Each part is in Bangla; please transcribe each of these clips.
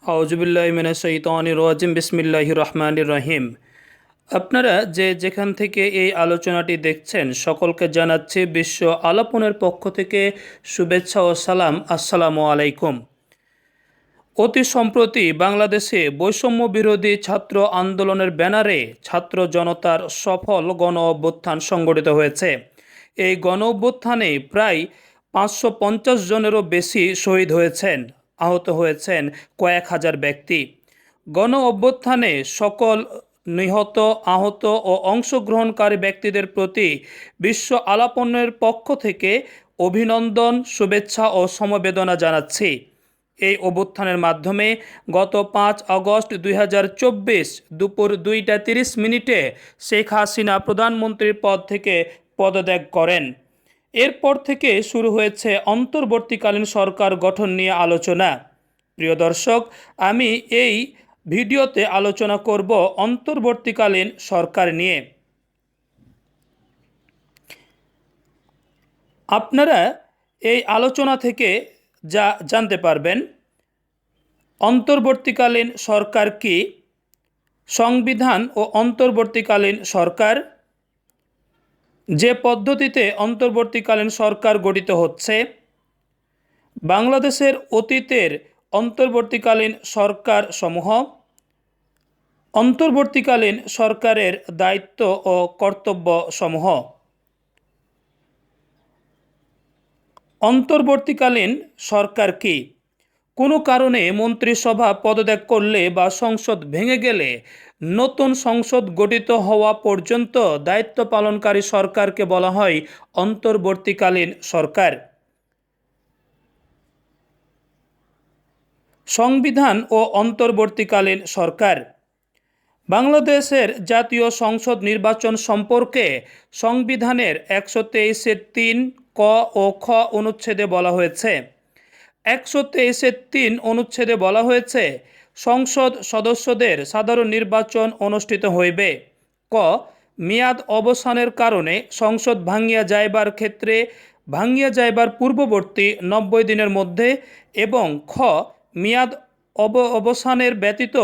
আউযুবিল্লাহি মিনাশ শাইতানির রাজিম বিসমিল্লাহির রহমানির রহিম। আপনারা যে যেখান থেকে এই আলোচনাটি দেখছেন সকলকে জানাচ্ছি বিশ্ব আলাপনের পক্ষ থেকে শুভেচ্ছা ও সালাম। আসসালামু আলাইকুম। অতি সম্প্রতি বাংলাদেশে বৈষম্য বিরোধী ছাত্র আন্দোলনের ব্যানারে ছাত্র জনতার সফল গণ অভ্যুত্থান সংগঠিত হয়েছে। এই গণ অভ্যুত্থানে প্রায় 550 জনেরও বেশি শহীদ হয়েছেন, আহত হয়েছেন কয়েক হাজার ব্যক্তি। গণ অভ্যুত্থানে সকল নিহত, আহত ও অংশগ্রহণকারী ব্যক্তিদের প্রতি বিশ্ব আলাপনের পক্ষ থেকে অভিনন্দন, শুভেচ্ছা ও সমবেদনা জানাচ্ছি। এই অভ্যুত্থানের মাধ্যমে গত 5 আগস্ট 2024 দুপুর 2টা 30 মিনিটে শেখ হাসিনা প্রধানমন্ত্রীর পদ থেকে পদত্যাগ করেন। এরপর থেকে শুরু হয়েছে অন্তর্বর্তীকালীন সরকার গঠন নিয়ে আলোচনা। প্রিয় দর্শক, আমি এই ভিডিওতে আলোচনা করব অন্তর্বর্তীকালীন সরকার নিয়ে। আপনারা এই আলোচনা থেকে যা জানতে পারবেন: অন্তর্বর্তীকালীন সরকার কি, সংবিধান ও অন্তর্বর্তীকালীন সরকার, যে পদ্ধতিতে অন্তর্বর্তীকালীন সরকার গঠিত হচ্ছে, বাংলাদেশের অতীতের অন্তর্বর্তীকালীন সরকার সমূহ, অন্তর্বর্তীকালীন সরকারের দায়িত্ব ও কর্তব্য সমূহ। অন্তর্বর্তীকালীন সরকার কি? কোনো কারণে মন্ত্রিসভা পদত্যাগ করলে বা সংসদ ভেঙে গেলে নতুন সংসদ গঠিত হওয়া পর্যন্ত দায়িত্ব পালনকারী সরকারকে বলা হয় অন্তর্বর্তীকালীন সরকার। সংবিধান ও অন্তর্বর্তীকালীন সরকার। বাংলাদেশের জাতীয় সংসদ নির্বাচন সম্পর্কে সংবিধানের 123(3) ক ও খ অনুচ্ছেদে বলা হয়েছে। 123(3) অনুচ্ছেদে বলা হয়েছে, সংসদ সদস্যদের সাধারণ নির্বাচন অনুষ্ঠিত হইবে। ক, মেয়াদ অবসানের কারণে সংসদ ভাঙিয়া যাইবার ক্ষেত্রে ভাঙিয়া যাইবার পূর্ববর্তী 90 দিনের মধ্যে, এবং খ, মেয়াদ অবসানের ব্যতীত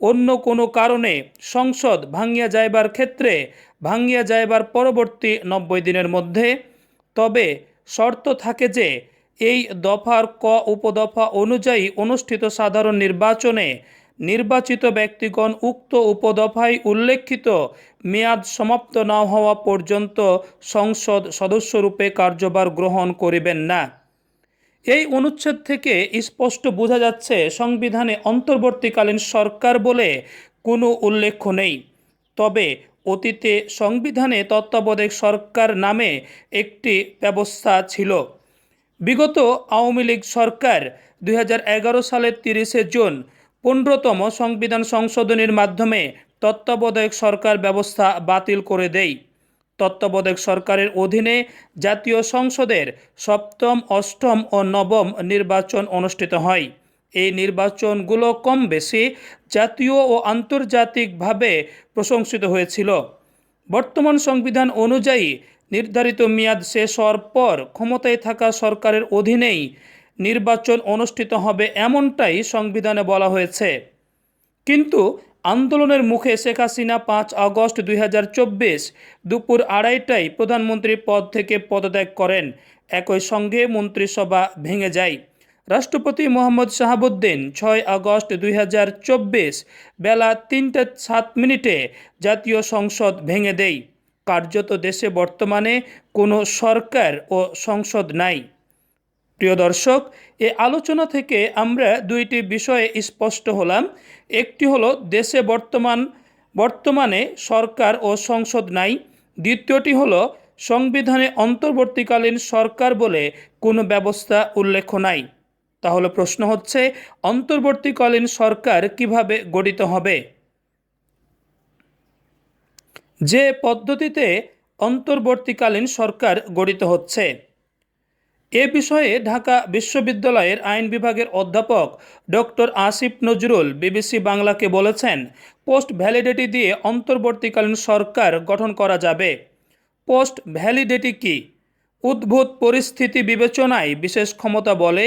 অন্য কোনো কারণে সংসদ ভাঙিয়া যাইবার ক্ষেত্রে ভাঙিয়া যাইবার পরবর্তী 90 দিনের মধ্যে। তবে শর্ত থাকে যে এই দফার ক উপদফা অনুযায়ী অনুষ্ঠিত সাধারণ নির্বাচনে নির্বাচিত ব্যক্তিগণ উক্ত উপদফায় উল্লেখিত মেয়াদ সমাপ্ত না হওয়া পর্যন্ত সংসদ সদস্যরূপে কার্যভার গ্রহণ করিবেন না। এই অনুচ্ছেদ থেকে স্পষ্ট বোঝা যাচ্ছে সংবিধানে অন্তর্বর্তীকালীন সরকার বলে কোনো উল্লেখ নেই। তবে অতীতে সংবিধানে তত্ত্বাবধায়ক সরকার নামে একটি ব্যবস্থা ছিল। বিগত আওয়ামী লীগ সরকার 2011 সালের 30 জুন 15তম সংবিধান সংশোধনীর মাধ্যমে তত্ত্বাবধায়ক সরকার ব্যবস্থা বাতিল করে দেয়। তত্ত্বাবধায়ক সরকারের অধীনে জাতীয় সংসদের সপ্তম, অষ্টম ও নবম নির্বাচন অনুষ্ঠিত হয়। এই নির্বাচনগুলো কম বেশি জাতীয় ও আন্তর্জাতিকভাবে প্রশংসিত হয়েছিল। বর্তমান সংবিধান অনুযায়ী নির্ধারিত মেয়াদ শেষ হওয়ার পর ক্ষমতায় থাকা সরকারের অধীনেই নির্বাচন অনুষ্ঠিত হবে, এমনটাই সংবিধানে বলা হয়েছে। কিন্তু আন্দোলনের মুখে শেখ হাসিনা 5 আগস্ট 2024 দুপুর 2:30টায় প্রধানমন্ত্রীর পদ থেকে পদত্যাগ করেন। একই সঙ্গে মন্ত্রিসভা ভেঙে যায়। রাষ্ট্রপতি মোহাম্মদ শাহাবুদ্দিন 6 আগস্ট 2024 বেলা 3টা 7 মিনিটে জাতীয় সংসদ ভেঙে দেয়। কার্যত দেশে বর্তমানে কোনো সরকার ও সংসদ নাই। প্রিয় দর্শক, এই আলোচনা থেকে আমরা দুইটি বিষয়ে স্পষ্ট হলাম। একটি হলো দেশে বর্তমানে সরকার ও সংসদ নাই। দ্বিতীয়টি হলো সংবিধানে অন্তর্বর্তীকালীন সরকার বলে কোনো ব্যবস্থা উল্লেখ নাই। তাহলে প্রশ্ন হচ্ছে, অন্তর্বর্তীকালীন সরকার কিভাবে গঠিত হবে? যে পদ্ধতিতে অন্তর্বর্তীকালীন সরকার গঠিত হচ্ছে, এ বিষয়ে ঢাকা বিশ্ববিদ্যালয়ের আইন বিভাগের অধ্যাপক ডক্টর আসিফ নজরুল বিবিসি বাংলাকে বলেছেন, পোস্ট ভ্যালিডিটি দিয়ে অন্তর্বর্তীকালীন সরকার গঠন করা যাবে। পোস্ট ভ্যালিডিটি কি? উদ্ভূত পরিস্থিতি বিবেচনায় বিশেষ ক্ষমতা বলে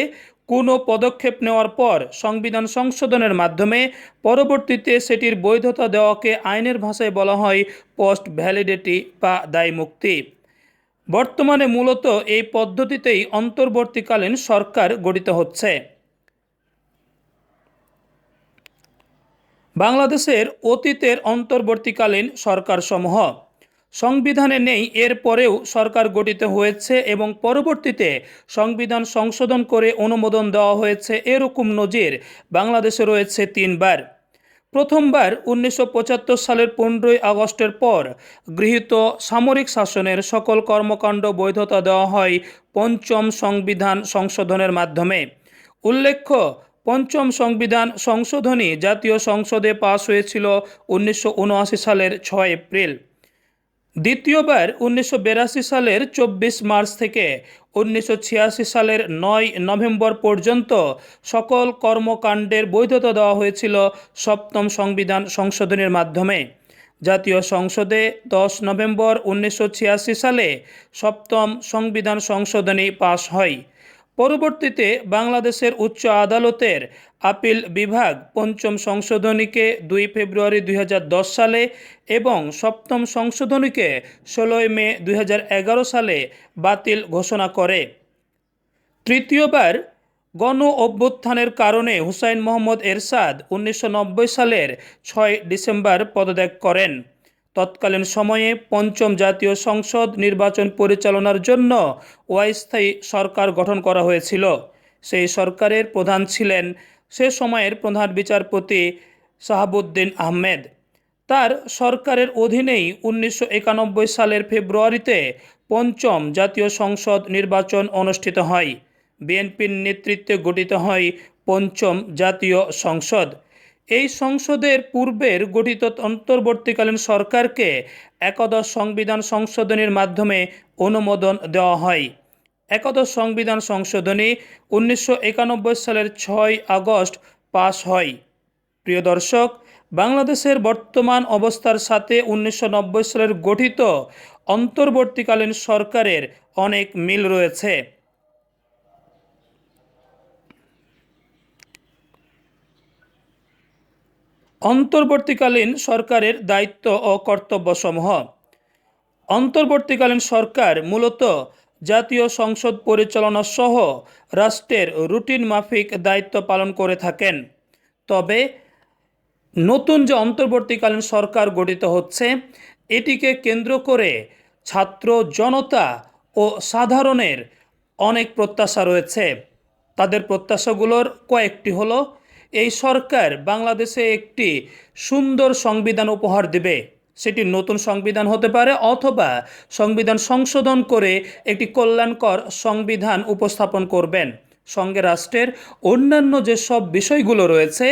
কোনো পদক্ষেপ নেওয়ার পর সংবিধান সংশোধনের মাধ্যমে পরবর্তীতে সেটির বৈধতা দেওয়াকে আইনের ভাষায় বলা হয় পোস্ট ভ্যালিডিটি বা দায়মুক্তি। বর্তমানে মূলত এই পদ্ধতিতেই অন্তর্বর্তীকালীন সরকার গঠিত হচ্ছে। বাংলাদেশের অতীতের অন্তর্বর্তীকালীন সরকারসমূহ সংবিধানে নেই, এরপরেও সরকার গঠিত হয়েছে এবং পরবর্তীতে সংবিধান সংশোধন করে অনুমোদন দেওয়া হয়েছে, এরকম নজির বাংলাদেশে রয়েছে 3বার। প্রথমবার 1975 সালের 15ই আগস্টের পর গৃহীত সামরিক শাসনের সকল কর্মকাণ্ড বৈধতা দেওয়া হয় পঞ্চম সংবিধান সংশোধনের মাধ্যমে। উল্লেখ্য, পঞ্চম সংবিধান সংশোধনী জাতীয় সংসদে পাশ হয়েছিল 1979 সালের 6 এপ্রিল। দ্বিতীয়বার 1982 সালের 24 মার্চ থেকে 1986 সালের 9 নভেম্বর পর্যন্ত সকল কর্মকাণ্ডের বৈধতা দেওয়া হয়েছিল সপ্তম সংবিধান সংশোধনের মাধ্যমে। জাতীয় সংসদে 10 নভেম্বর 1986 সালে সপ্তম সংবিধান সংশোধনী পাশ হয়। পরবর্তীতে বাংলাদেশের উচ্চ আদালতের আপিল বিভাগ পঞ্চম সংশোধনীকে 2 ফেব্রুয়ারি 2010 সালে এবং সপ্তম সংশোধনীকে 16 মে 2011 সালে বাতিল ঘোষণা করে। তৃতীয়বার গণ অভ্যুত্থানের কারণে হুসাইন মোহাম্মদ এরশাদ 1990 সালের 6 ডিসেম্বর পদত্যাগ করেন। তৎকালীন সময়ে পঞ্চম জাতীয় সংসদ নির্বাচন পরিচালনার জন্য অস্থায়ী সরকার গঠন করা হয়েছিল। সেই সরকারের প্রধান ছিলেন সে সময়ের প্রধান বিচারপতি শাহাবুদ্দিন আহমেদ। তার সরকারের অধীনেই 1991 সালের ফেব্রুয়ারিতে পঞ্চম জাতীয় সংসদ নির্বাচন অনুষ্ঠিত হয়। বিএনপির নেতৃত্বে গঠিত হয় পঞ্চম জাতীয় সংসদ। এই সংসদের পূর্বের গঠিত অন্তর্বর্তীকালীন সরকারকে একাদশ সংবিধান সংশোধনীর মাধ্যমে অনুমোদন দেওয়া হয়। একাদশ সংবিধান সংশোধনী 1991 সালের 6 আগস্ট পাশ হয়। প্রিয় দর্শক, বাংলাদেশের বর্তমান অবস্থার সাথে 1990 সালের গঠিত অন্তর্বর্তীকালীন সরকারের অনেক মিল রয়েছে। অন্তর্বর্তীকালীন সরকারের দায়িত্ব ও কর্তব্যসমূহ। অন্তর্বর্তীকালীন সরকার মূলত জাতীয় সংসদ পরিচালনা সহ রাষ্ট্রের রুটিন মাফিক দায়িত্ব পালন করে থাকেন। তবে নতুন যে অন্তর্বর্তীকালীন সরকার গঠিত হচ্ছে, এটিকে কেন্দ্র করে ছাত্র জনতা ও সাধারণের অনেক প্রত্যাশা রয়েছে। তাদের প্রত্যাশাগুলোর কয়েকটি হলো, এই সরকার বাংলাদেশে একটি সুন্দর সংবিধান উপহার দেবে। সেটি নতুন সংবিধান হতে পারে অথবা সংবিধান সংশোধন করে একটি কল্যাণকর সংবিধান উপস্থাপন করবেন। সঙ্গে রাষ্ট্রের অন্যান্য যেসব বিষয়গুলো রয়েছে,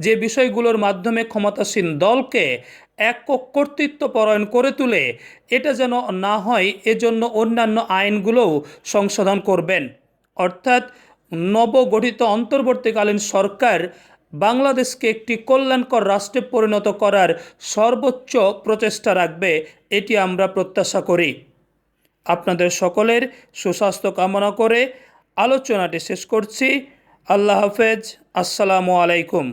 যে বিষয়গুলোর মাধ্যমে ক্ষমতাসীন দলকে একক কর্তৃত্ব পরায়ণ করে তুলে এটা যেন না হয়, এজন্য অন্যান্য আইনগুলোও সংশোধন করবেন। অর্থাৎ নবগঠিত অন্তর্বর্তীকালীন সরকার বাংলাদেশকে একটি কল্যাণকর রাষ্ট্রে পরিণত করার সর্বোচ্চ প্রচেষ্টা রাখবে, এটি আমরা প্রত্যাশা করি। আপনাদের সকলের সুস্বাস্থ্য কামনা করে আলোচনাটি শেষ করছি। আল্লাহ হাফেজ। আসসালামু আলাইকুম।